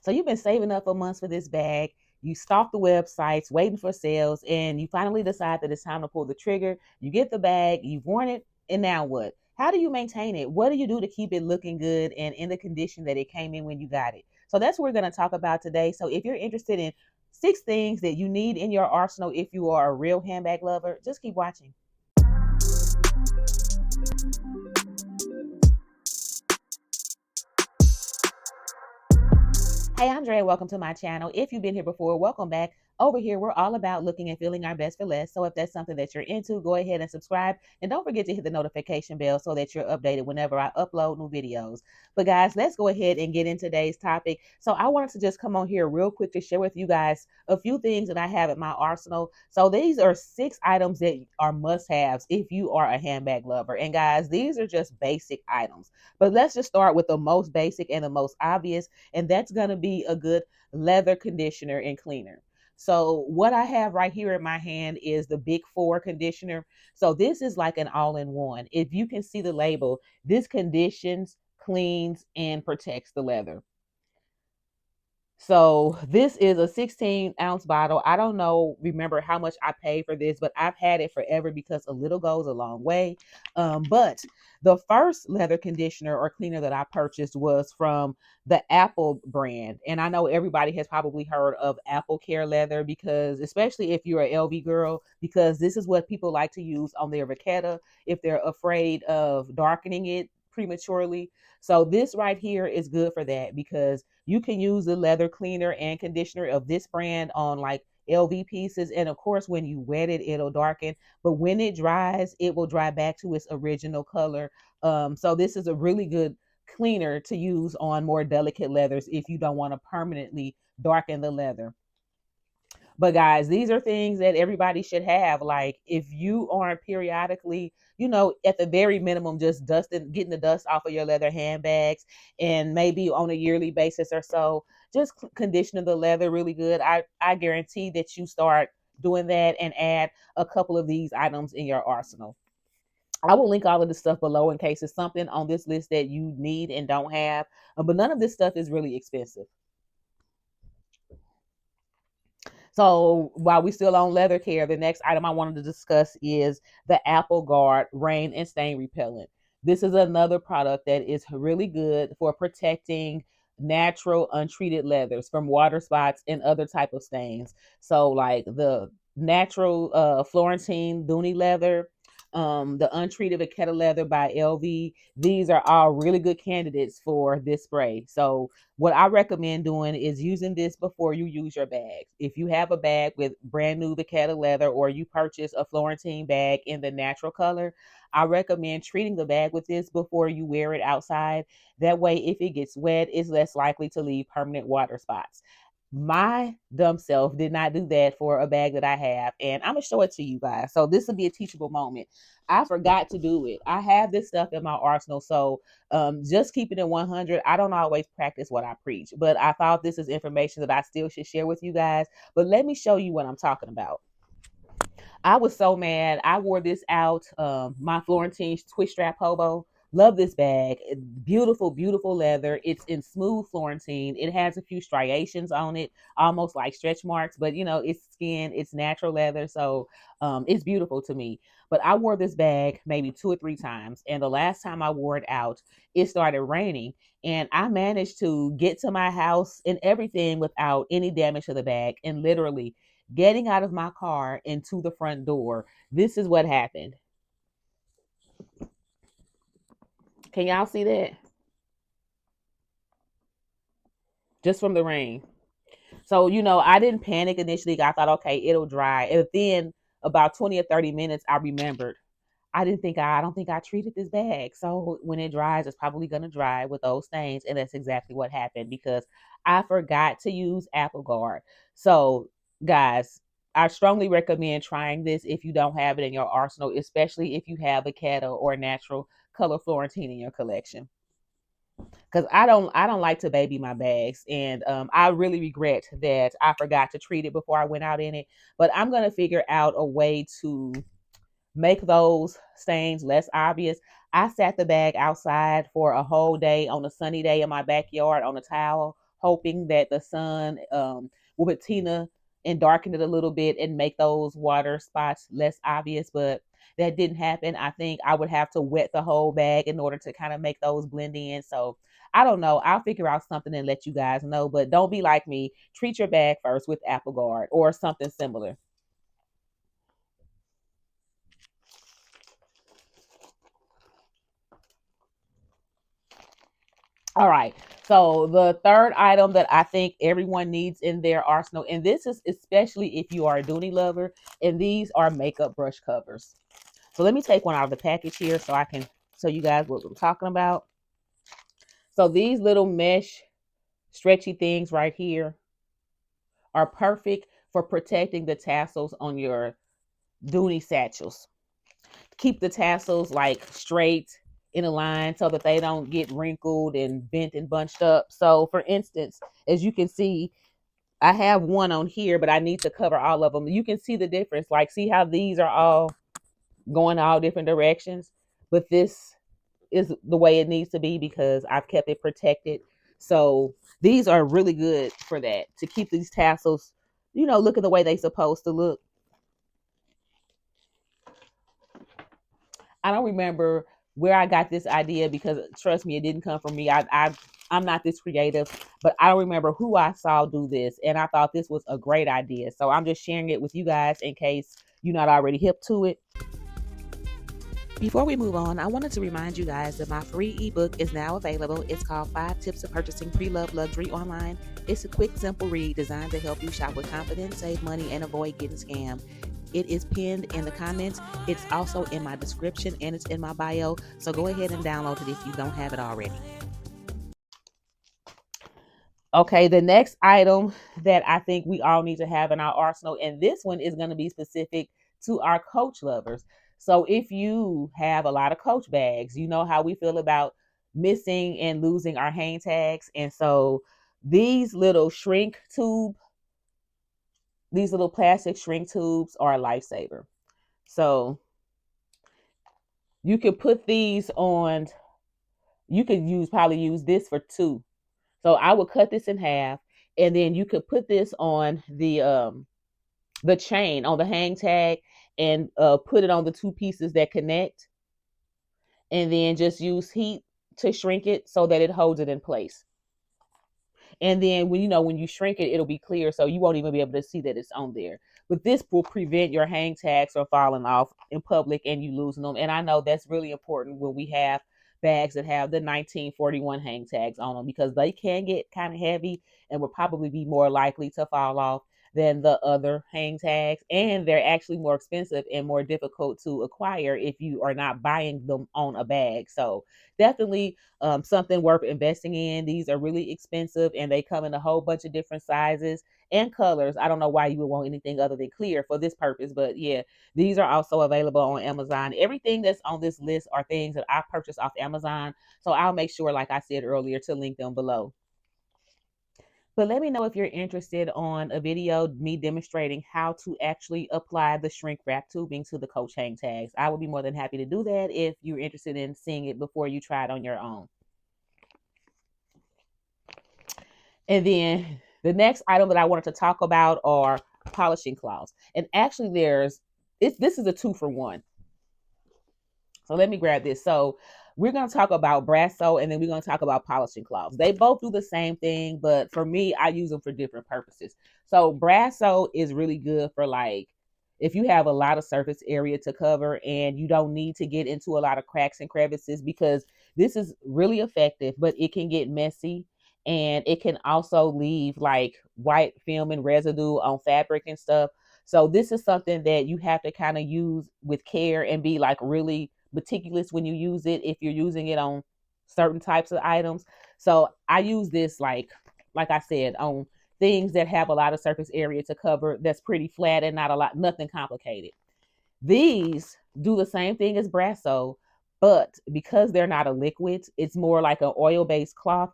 So you've been saving up for months for this bag. You stalk the websites, waiting for sales, and you finally decide that it's time to pull the trigger. You get the bag, you've worn it, and now what? How do you maintain it? What do you do to keep it looking good and in the condition that it came in when you got it? So that's what we're going to talk about today. So if you're interested in 6 things that you need in your arsenal if you are a real handbag lover, just keep watching. Hey, Andrea, welcome to my channel. If you've been here before, welcome back. Over here, we're all about looking and feeling our best for less. So if that's something that you're into, go ahead and subscribe. And don't forget to hit the notification bell so that you're updated whenever I upload new videos. But guys, let's go ahead and get into today's topic. So I wanted to just come on here real quick to share with you guys a few things that I have in my arsenal. So these are 6 items that are must-haves if you are a handbag lover. And guys, these are just basic items. But let's just start with the most basic and the most obvious, and that's going to be a good leather conditioner and cleaner. So what I have right here in my hand is the BICK 4 conditioner. So this is like an all-in-one. If you can see the label, this conditions, cleans, and protects the leather. So this is a 16-ounce bottle. I don't remember how much I paid for this, but I've had it forever because a little goes a long way. But the first leather conditioner or cleaner that I purchased was from the Apple brand. And I know everybody has probably heard of Apple Care leather, because especially if you're an LV girl, because this is what people like to use on their vachetta if they're afraid of darkening it prematurely. So this right here is good for that, because you can use the leather cleaner and conditioner of this brand on like LV pieces. And of course, when you wet it, it'll darken. But when it dries, it will dry back to its original color. So this is a really good cleaner to use on more delicate leathers if you don't want to permanently darken the leather. But guys, these are things that everybody should have. Like if you aren't periodically, at the very minimum, just getting the dust off of your leather handbags, and maybe on a yearly basis or so, just conditioning the leather really good. I guarantee that you start doing that and add a couple of these items in your arsenal. I will link all of this stuff below in case it's something on this list that you need and don't have. But none of this stuff is really expensive. So while we still on leather care, the next item I wanted to discuss is the Apple Guard Rain and Stain Repellent. This is another product that is really good for protecting natural untreated leathers from water spots and other type of stains. So like the natural Florentine Dooney leather, the untreated vachetta leather by LV. These are all really good candidates for this spray. So what I recommend doing is using this before you use your bags. If you have a bag with brand new vachetta leather, or you purchase a Florentine bag in the natural color, I recommend treating the bag with this before you wear it outside. That way, if it gets wet, it's less likely to leave permanent water spots. My dumb self did not do that for a bag that I have, and I'm gonna show it to you guys. So this will be a teachable moment. I forgot to do it. I have this stuff in my arsenal, so just keeping it 100. I don't always practice what I preach, but I thought this is information that I still should share with you guys. But let me show you what I'm talking about. I was so mad. I wore this out. My Florentine twist strap hobo. Love this bag. Beautiful, beautiful leather. It's in smooth Florentine. It has a few striations on it, almost like stretch marks, but it's skin, it's natural leather. So it's beautiful to me. But I wore this bag maybe 2 or 3 times. And the last time I wore it out, it started raining. And I managed to get to my house and everything without any damage to the bag. And literally, getting out of my car and to the front door, this is what happened. Can y'all see that? Just from the rain. So, I didn't panic initially. I thought, okay, it'll dry. And then about 20 or 30 minutes, I remembered. I don't think I treated this bag. So when it dries, it's probably going to dry with those stains. And that's exactly what happened, because I forgot to use Apple Guard. So guys, I strongly recommend trying this if you don't have it in your arsenal, especially if you have a Vachetta or natural color Florentine in your collection. Because I don't like to baby my bags, and I really regret that I forgot to treat it before I went out in it. But I'm gonna figure out a way to make those stains less obvious. I sat the bag outside for a whole day on a sunny day in my backyard on a towel hoping that the sun will patina and darken it a little bit and make those water spots less obvious, but that didn't happen. I think I would have to wet the whole bag in order to kind of make those blend in. So I don't know. I'll figure out something and let you guys know, but don't be like me. Treat your bag first with Apple Guard or something similar. All right. So the third item that I think everyone needs in their arsenal, and this is especially if you are a Dooney lover, and these are makeup brush covers. So let me take one out of the package here so I can show you guys what I'm talking about. So these little mesh stretchy things right here are perfect for protecting the tassels on your Dooney satchels. Keep the tassels like straight in a line so that they don't get wrinkled and bent and bunched up. So for instance, as you can see, I have one on here, but I need to cover all of them. You can see the difference. Like, see how these are all going all different directions, but this is the way it needs to be because I've kept it protected. So these are really good for that, to keep these tassels, looking the way they supposed to look. I don't remember where I got this idea because trust me, it didn't come from me. I'm not this creative, but I don't remember who I saw do this, and I thought this was a great idea. So I'm just sharing it with you guys in case you're not already hip to it. Before we move on, I wanted to remind you guys that my free ebook is now available. It's called 5 Tips of Purchasing Pre-Loved Luxury Online. It's a quick, simple read designed to help you shop with confidence, save money, and avoid getting scammed. It is pinned in the comments. It's also in my description and it's in my bio. So go ahead and download it if you don't have it already. Okay, the next item that I think we all need to have in our arsenal, and this one is going to be specific to our Coach lovers. So if you have a lot of Coach bags, you know how we feel about missing and losing our hang tags. And so these little plastic shrink tubes are a lifesaver. So you could put these on, you could probably use this for 2. So I would cut this in half, and then you could put this on the chain on the hang tag and put it on the 2 pieces that connect, and then just use heat to shrink it so that it holds it in place. And then when you shrink it, it'll be clear, so you won't even be able to see that it's on there. But this will prevent your hang tags from falling off in public and you losing them. And I know that's really important when we have bags that have the 1941 hang tags on them, because they can get kind of heavy and will probably be more likely to fall off than the other hang tags. And they're actually more expensive and more difficult to acquire if you are not buying them on a bag. So definitely something worth investing in. These are really expensive and they come in a whole bunch of different sizes and colors. I don't know why you would want anything other than clear for this purpose, but yeah, these are also available on Amazon. Everything that's on this list are things that I purchased off Amazon, so I'll make sure, like I said earlier, to link them below. But let me know if you're interested on a video, me demonstrating how to actually apply the shrink wrap tubing to the Coach hang tags. I would be more than happy to do that if you're interested in seeing it before you try it on your own. And then the next item that I wanted to talk about are polishing cloths. And actually this is a 2-for-1. So let me grab this. So we're going to talk about Brasso, and then we're going to talk about polishing cloths. They both do the same thing, but for me, I use them for different purposes. So Brasso is really good for, like, if you have a lot of surface area to cover and you don't need to get into a lot of cracks and crevices, because this is really effective, but it can get messy and it can also leave like white film and residue on fabric and stuff. So this is something that you have to kind of use with care and be like really meticulous when you use it, if you're using it on certain types of items. So I use this like I said, on things that have a lot of surface area to cover, that's pretty flat and nothing complicated. These do the same thing as Brasso, but because they're not a liquid, it's more like an oil-based cloth.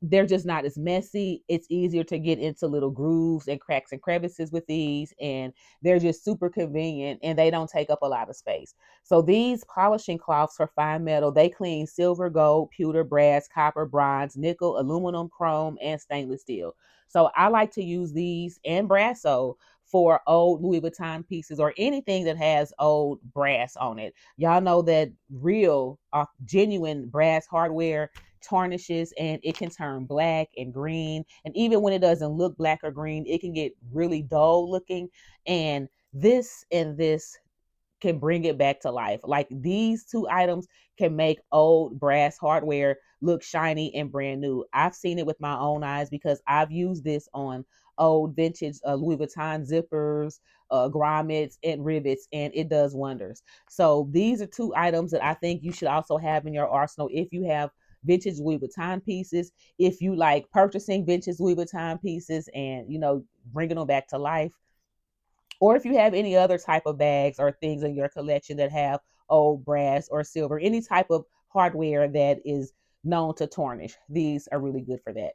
they're just not as messy. It's easier to get into little grooves and cracks and crevices with these, and they're just super convenient, and they don't take up a lot of space. So these polishing cloths for fine metal, they clean silver, gold, pewter, brass, copper, bronze, nickel, aluminum, chrome, and stainless steel. So I like to use these and Brasso for old Louis Vuitton pieces or anything that has old brass on it. Y'all know that real, genuine brass hardware tarnishes, and it can turn black and green. And even when it doesn't look black or green, it can get really dull looking. And this can bring it back to life. Like these two items can make old brass hardware look shiny and brand new. I've seen it with my own eyes because I've used this on old vintage Louis Vuitton zippers, grommets, and rivets, and it does wonders. So these are two items that I think you should also have in your arsenal if you have vintage Louis Vuitton pieces, if you like purchasing vintage Louis Vuitton pieces and, bringing them back to life, or if you have any other type of bags or things in your collection that have old brass or silver, any type of hardware that is known to tarnish. These are really good for that.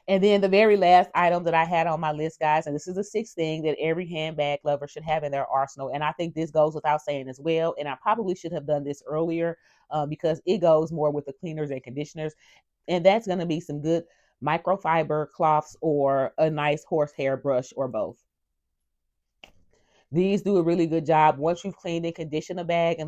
And then the very last item that I had on my list, guys, and this is the sixth thing that every handbag lover should have in their arsenal. And I think this goes without saying as well. And I probably should have done this earlier because it goes more with the cleaners and conditioners. And that's going to be some good microfiber cloths or a nice horsehair brush or both. These do a really good job once you've cleaned and conditioned a bag and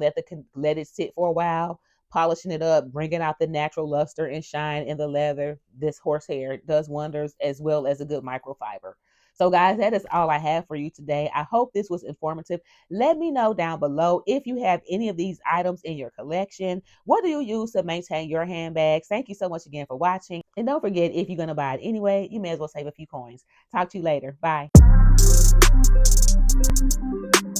let it sit for a while, polishing it up, bringing out the natural luster and shine in the leather. This horsehair does wonders, as well as a good microfiber. So guys, that is all I have for you today. I hope this was informative. Let me know down below if you have any of these items in your collection. What do you use to maintain your handbags? Thank you so much again for watching. And don't forget, if you're going to buy it anyway, you may as well save a few coins. Talk to you later. Bye.